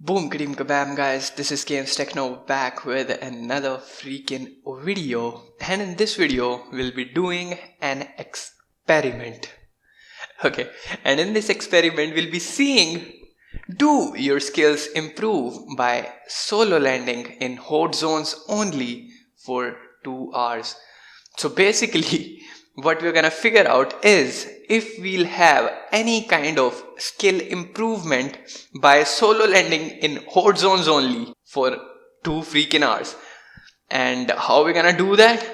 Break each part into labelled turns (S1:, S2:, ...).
S1: Boom, kadeem kabam, guys. This is Games Techno back with another freaking video. And in this video, we'll be doing an experiment. Okay, and in this experiment, we'll be seeing, do your skills improve by solo landing in horde zones only for 2 hours? So basically, what we're gonna figure out is if we'll have any kind of skill improvement by solo landing in horde zones only for 2 freaking hours. And how we're gonna do that?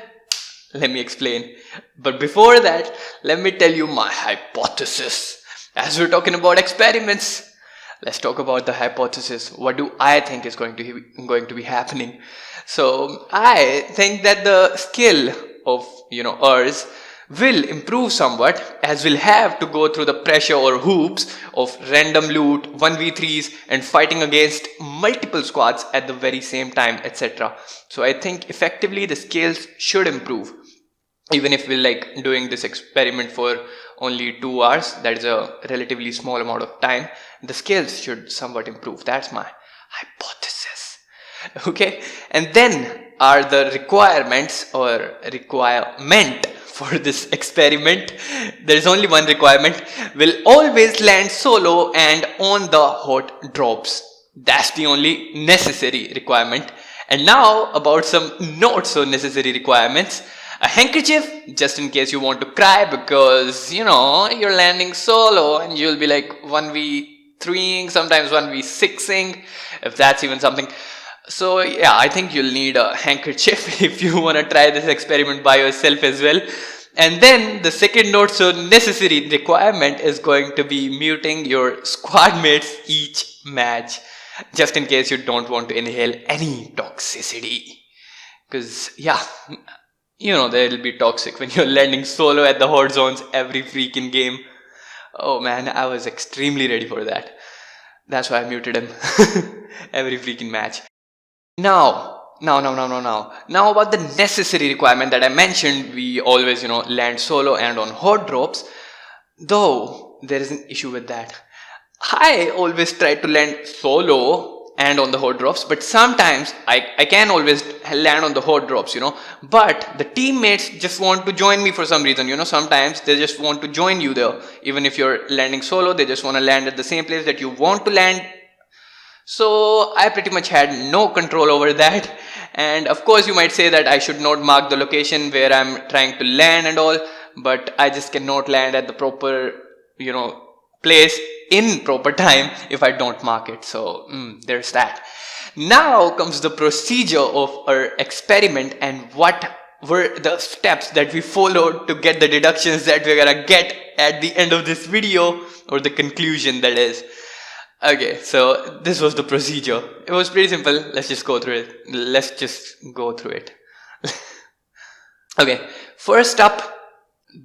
S1: Let me explain. But before that, let me tell you my hypothesis. As we're talking about experiments, let's talk about the hypothesis. What do I think is going to be happening? So I think that the skill of ours will improve somewhat, as we'll have to go through the pressure or hoops of random loot, 1v3s, and fighting against multiple squads at the very same time, etc. So I think effectively the skills should improve. Even if we're doing this experiment for only 2 hours, that is a relatively small amount of time, the skills should somewhat improve. That's my hypothesis. Okay, and then are the requirements or requirement for this experiment. There is only one requirement: will always land solo and on the hot drops. That's the only necessary requirement. And now about some not so necessary requirements. A handkerchief, just in case you want to cry because you're landing solo and you'll be 1v3ing, sometimes 1v6ing, if that's even something. So yeah, I think you'll need a handkerchief if you want to try this experiment by yourself as well. And then the second not so necessary requirement is going to be muting your squad mates each match, just in case you don't want to inhale any toxicity. Because yeah, they'll be toxic when you're landing solo at the horde zones every freaking game. Oh man, I was extremely ready for that. That's why I muted him every freaking match. Now about the necessary requirement that I mentioned. We always land solo and on horde drops, though there is an issue with that. I always try to land solo and on the horde drops, but sometimes I can always land on the horde drops, but the teammates just want to join me for some reason. Sometimes they just want to join you there. Even if you're landing solo, they just want to land at the same place that you want to land. So I pretty much had no control over that. And of course you might say that I should not mark the location where I'm trying to land and all, but I just cannot land at the proper place in proper time if I don't mark it. So there's that. Now comes the procedure of our experiment and what were the steps that we followed to get the deductions that we're gonna get at the end of this video, or the conclusion, that is. Okay, so this was the procedure. It was pretty simple. Let's just go through it. Okay, first up,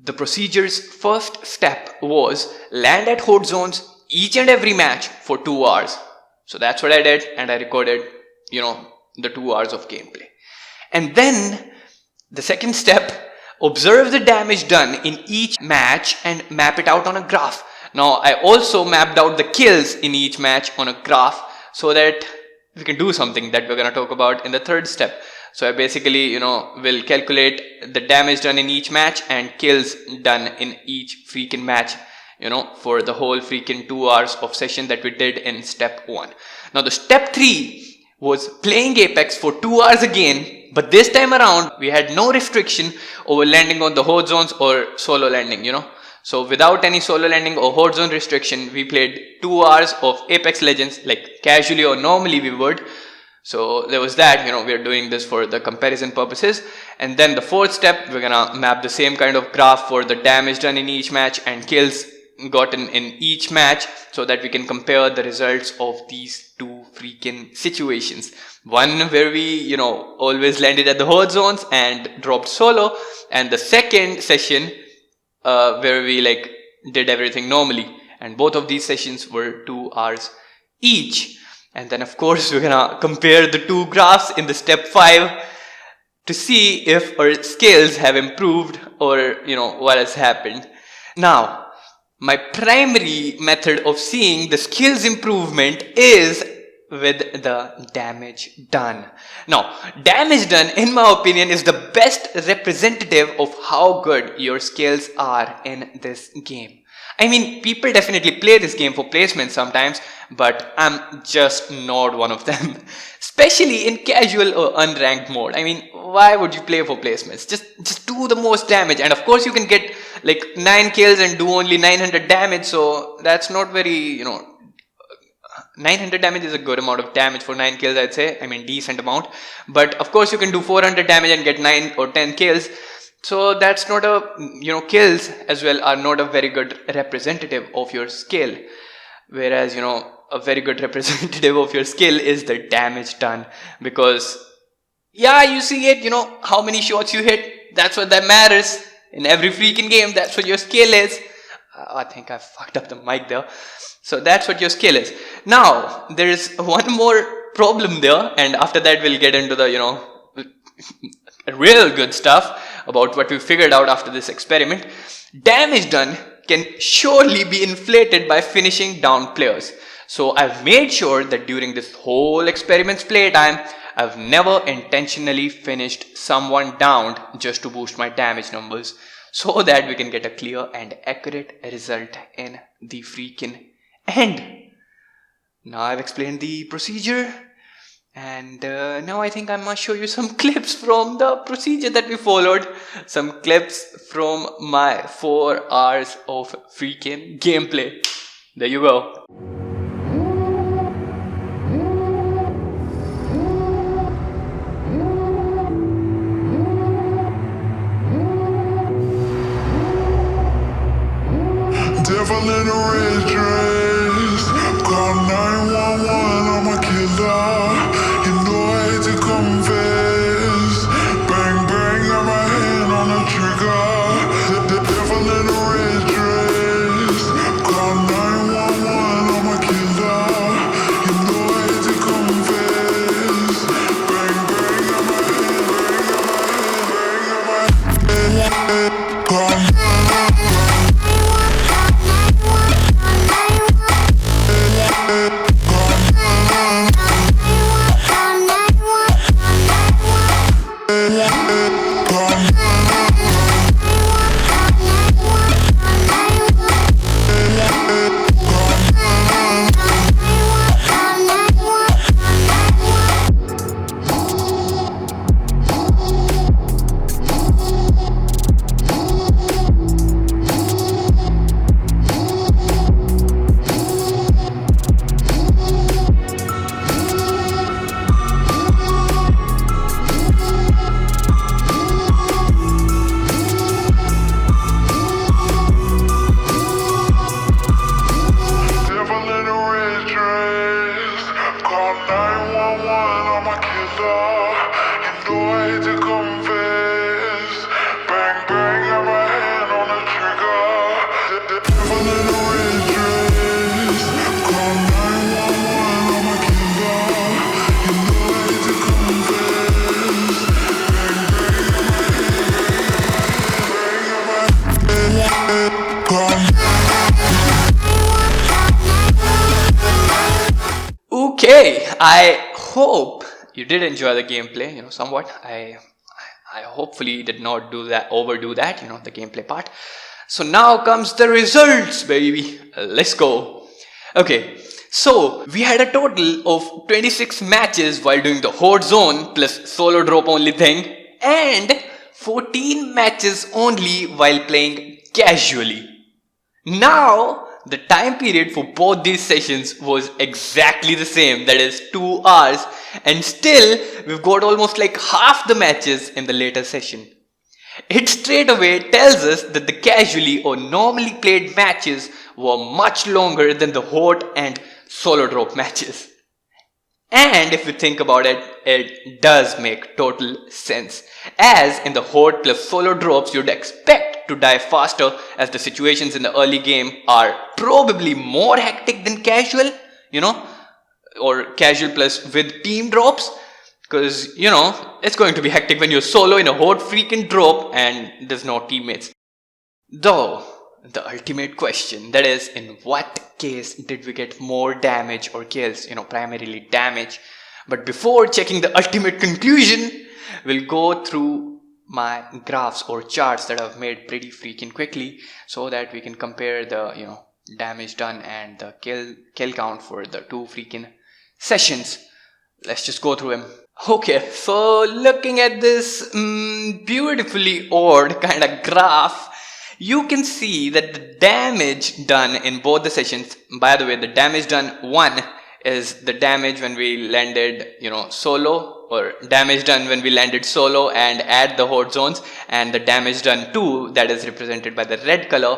S1: the procedure's first step was land at horde zones each and every match for 2 hours. So that's what I did, and I recorded, the 2 hours of gameplay. And then the second step, observe the damage done in each match and map it out on a graph. Now I also mapped out the kills in each match on a graph so that we can do something that we're going to talk about in the third step. So I basically, will calculate the damage done in each match and kills done in each freaking match, for the whole freaking 2 hours of session that we did in step 1. Now the step 3 was playing Apex for 2 hours again, but this time around we had no restriction over landing on the horde zones or solo landing, So without any solo landing or horde zone restriction, we played 2 hours of Apex Legends casually or normally we would. So there was that, we're doing this for the comparison purposes. And then the fourth step, we're gonna map the same kind of graph for the damage done in each match and kills gotten in each match, so that we can compare the results of these two freaking situations. One where we, always landed at the horde zones and dropped solo, and the second session where we did everything normally, and both of these sessions were 2 hours each. And then of course we're gonna compare the two graphs in the step 5 to see if our skills have improved or what has happened. Now my primary method of seeing the skills improvement is with the damage done. Now, damage done, in my opinion, is the best representative of how good your skills are in this game. I mean, people definitely play this game for placement sometimes, but I'm just not one of them. Especially in casual or unranked mode. I mean, why would you play for placements? Just do the most damage, and of course you can get like 9 kills and do only 900 damage, so that's not very, 900 damage is a good amount of damage for 9 kills, I'd say. I mean, decent amount. But of course you can do 400 damage and get 9 or 10 kills. So that's not a, kills as well are not a very good representative of your skill. Whereas, a very good representative of your skill is the damage done. Because, yeah, you see it, how many shots you hit. That's what that matters. In every freaking game, that's what your skill is. I think I fucked up the mic there. So that's what your skill is. Now, there is one more problem there, and after that we'll get into the, real good stuff about what we figured out after this experiment. Damage done can surely be inflated by finishing down players. So I've made sure that during this whole experiment's playtime, I've never intentionally finished someone down just to boost my damage numbers, so that we can get a clear and accurate result in the freaking end. Now I've explained the procedure, and now I think I must show you some clips from the procedure that we followed. Some clips from my 4 hours of freaking gameplay. There you go.
S2: Devil in a red dress, call 911, I'm a killer. You know I hate to confess. Bang bang, got my hand on the trigger. The devil in a red dress, call 911, I'm a killer. You know I hate to confess. Bang bang, got my hand, call.
S1: Okay, I hope you did enjoy the gameplay, somewhat. I hopefully did not overdo that, the gameplay part. So now comes the results, baby. Let's go. Okay, so we had a total of 26 matches while doing the horde zone plus solo drop only thing, and 14 matches only while playing casually. Now, the time period for both these sessions was exactly the same, that is 2 hours, and still we've got almost like half the matches in the later session. It straight away tells us that the casually or normally played matches were much longer than the horde and solo drop matches. And if you think about it, it does make total sense. As in the horde plus solo drops, you'd expect to die faster, as the situations in the early game are probably more hectic than casual, or casual plus with team drops. Because, it's going to be hectic when you're solo in a horde freaking drop and there's no teammates. Though, the ultimate question, that is, in what case did we get more damage or kills, primarily damage. But before checking the ultimate conclusion, we'll go through my graphs or charts that I've made pretty freaking quickly, so that we can compare the damage done and the kill count for the two freaking sessions. Let's just go through them. Okay, so looking at this beautifully odd kind of graph, you can see that the damage done in both the sessions, by the way, the damage done 1 is the damage when we landed solo, or damage done when we landed solo and at the horde zones, and the damage done 2, that is represented by the red color,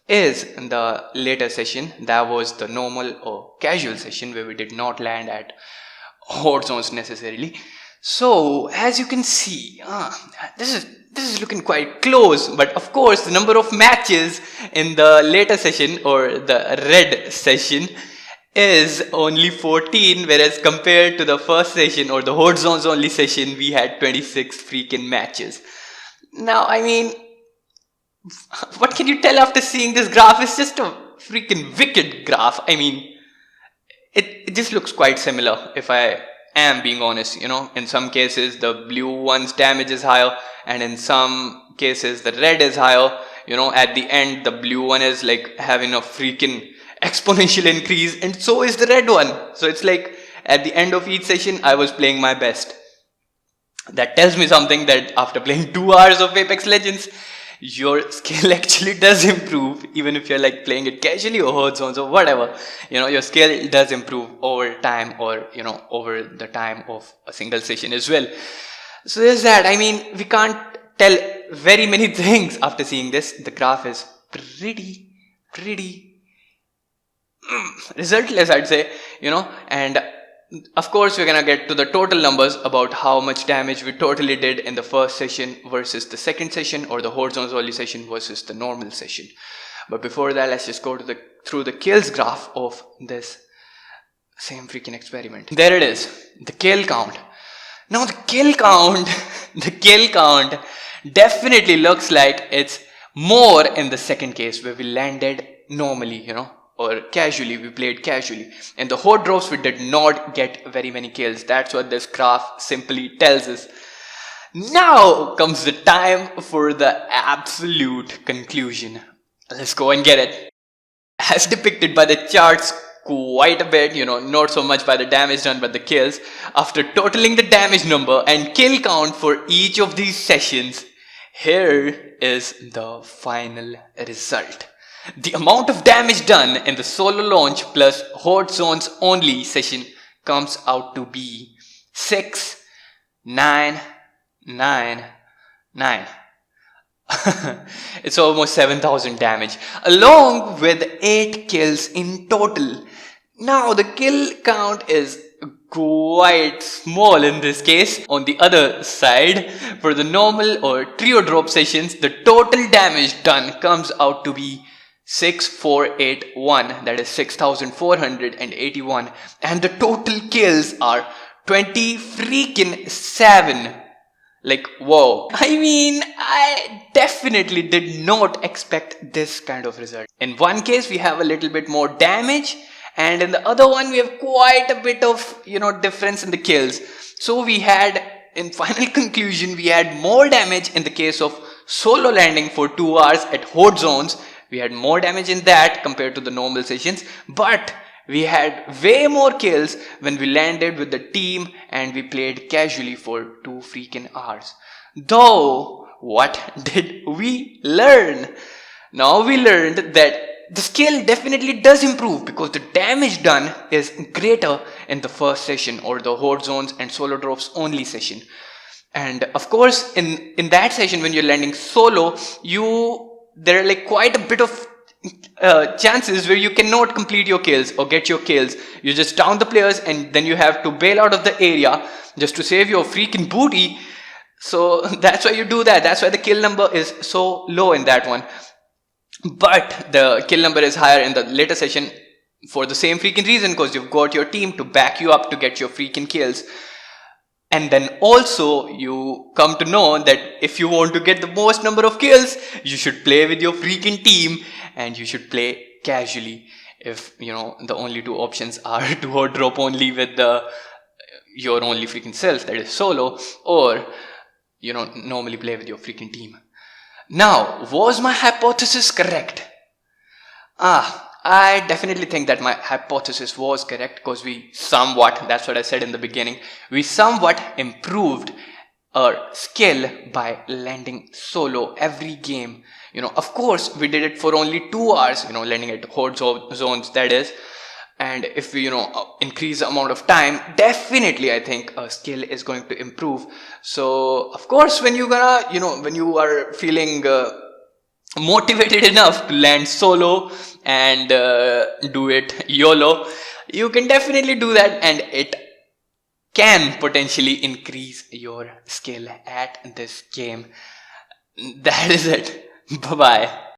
S1: is in the later session. That was the normal or casual session where we did not land at horde zones necessarily. So as you can see, this is looking quite close, but of course the number of matches in the later session or the red session is only 14, whereas compared to the first session or the horde zones only session, we had 26 freaking matches. Now, I mean, what can you tell after seeing this graph? It's just a freaking wicked graph. I mean, it just looks quite similar, if I am being honest. In some cases the blue one's damage is higher, and in some cases the red is higher. At the end the blue one is like having a freaking exponential increase, and so is the red one. So it's like at the end of each session I was playing my best. That tells me something, that after playing 2 hours of Apex Legends, your skill actually does improve, even if you're like playing it casually or horde zones or whatever. Your skill does improve over time, or over the time of a single session as well. So there's that. I mean, we can't tell very many things after seeing this. The graph is pretty resultless, I'd say, and of course we're gonna get to the total numbers about how much damage we totally did in the first session versus the second session, or the horde zones only session versus the normal session. But before that, let's just go to through the kills graph of this same freaking experiment. There it is, the kill count. Now the kill count definitely looks like it's more in the second case, where we landed normally, or casually, we played casually. In the horde drops, we did not get very many kills. That's what this graph simply tells us. Now comes the time for the absolute conclusion. Let's go and get it. As depicted by the charts quite a bit, not so much by the damage done but the kills. After totaling the damage number and kill count for each of these sessions, here is the final result. The amount of damage done in the solo launch plus horde zones only session comes out to be 6,999. It's almost 7,000 damage, along with 8 kills in total. Now the kill count is quite small in this case. On the other side, for the normal or trio drop sessions, the total damage done comes out to be 6,481, that is 6,481, and the total kills are 27. Like, whoa. I mean, I definitely did not expect this kind of result. In one case we have a little bit more damage, and in the other one we have quite a bit of difference in the kills. So we had, in final conclusion, we had more damage in the case of solo landing for 2 hours at horde zones. We had more damage in that compared to the normal sessions, but we had way more kills when we landed with the team and we played casually for 2 freaking hours. Though, what did we learn? Now we learned that the skill definitely does improve because the damage done is greater in the first session, or the horde zones and solo drops only session. And of course, in that session when you're landing solo, there are like quite a bit of chances where you cannot complete your kills or get your kills. You just down the players and then you have to bail out of the area just to save your freaking booty. So that's why you do that. That's why the kill number is so low in that one. But the kill number is higher in the later session for the same freaking reason, because you've got your team to back you up to get your freaking kills. And then also you come to know that if you want to get the most number of kills, you should play with your freaking team and you should play casually. If the only two options are duo drop only with your only freaking self, that is solo, or normally play with your freaking team. Now, was my hypothesis correct? I definitely think that my hypothesis was correct, because we somewhat, that's what I said in the beginning, we somewhat improved our skill by landing solo every game. Of course, we did it for only 2 hours, landing at horde zones, that is. And if we increase the amount of time, definitely I think our skill is going to improve. So of course, when you are feeling motivated enough to land solo and do it YOLO, you can definitely do that, and it can potentially increase your skill at this game. That is it. Bye bye.